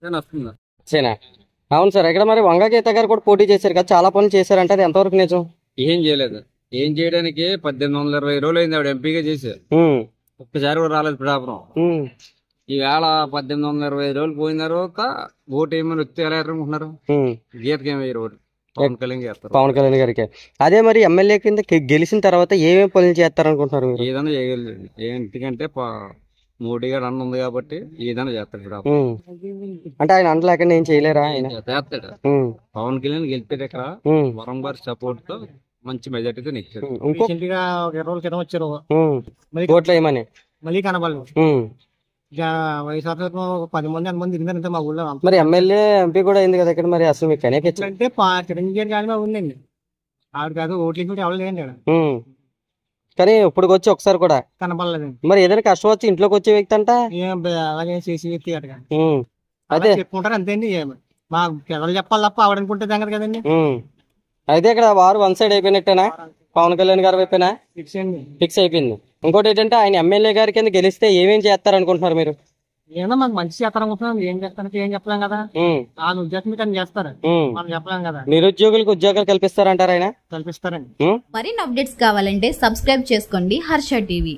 సేనా అవును సార్. ఇక్కడ మరి వంగ గీత గారు కూడా పోటీ చేశారు కదా, చాలా పనులు చేశారంటే అది ఎంతవరకు నిజం? ఏం చేయలేదు. ఏం చేయడానికి 1820 రోజులు అయింది ఆవిడ ఎంపీగా చేసి. ఒక్కసారి కూడా రాలేదు పిఠాపురం. ఈవేళ 1820 రోజులు పోయిన తర్వాత ఓటు ఏమైనా వస్తే ఎలా అనుకుంటున్నారు? గీతకి ఏమి వేయరు ఓటు. పవన్ కళ్యాణ్ చేస్తారు. పవన్ కళ్యాణ్ గారికి. అదే మరి ఎమ్మెల్యే కింద గెలిచిన తర్వాత ఏమేమి పనులు చేస్తారు అనుకుంటున్నారు? ఏదైనా చేయగలరు. ఎందుకంటే మోడీ గారు అన్న ఉంది కాబట్టి ఏదైనా చేస్తాడు. అంటే ఆయన అండలేకుండా ఏం చేయలేరా? ఆయన చేస్తాడు. పవన్ కళ్యాణ్ గెలిపాడు. ఇక్కడ వరంగారి సపోర్ట్ తో మంచి మెజార్టీతో నెక్కాడు. ఇంకో 20 రోజుల క్రితం వచ్చారు ఓట్లు వేయమని మళ్ళీ కనబడలేదు. వైఎస్ఆర్ 10 మంది అంతమంది తిరిగారంటే మా ఊళ్ళో. మరి ఎమ్మెల్యే ఎంపీ కూడా అయింది కదా ఇక్కడ, మరి అసలు మీకు కనెక్ట్ అంటే చిరంజీవి గారి ఉందండి. ఆవిడ కాదు ఓట్లు ఎవరు కానీ ఇప్పుడు వచ్చి ఒకసారి కూడా కనబడలేదండి. మరి ఏదైనా కష్టం వచ్చి ఇంట్లోకి వచ్చే వ్యక్తి అంట అలాగే చేసి వ్యక్తి అడగా అదే చెప్పుకుంటారు అంతే అండి. మా పిల్లలు చెప్పాలి తప్ప ఆవిడనుకుంటే సంగతి కదండి. అయితే ఇక్కడ వారు వన్ సైడ్ అయిపోయినట్టేనా? పవన్ కళ్యాణ్ గారి వైపునా ఫిక్స్ అయిపోయింది. ఇంకోటి ఏంటంటే ఆయన ఎమ్మెల్యే గారి కింద గెలిస్తే ఏమేం చేస్తారు అనుకుంటున్నారు మీరు? ఏమన్నా మాకు మంచి చేస్తారనుకుంటున్నాం. ఏం చేస్తారంటే ఏం చెప్పలేం కదా. వాళ్ళ ఉద్దేశం కానీ చేస్తారు, మనం చెప్పలేం కదా. నిరుద్యోగులకు ఉద్యోగాలు కల్పిస్తారంటారు ఆయన? కల్పిస్తారండి. మరిన్ని అప్డేట్స్ కావాలంటే సబ్స్క్రైబ్ చేసుకోండి హర్ష టీవీ.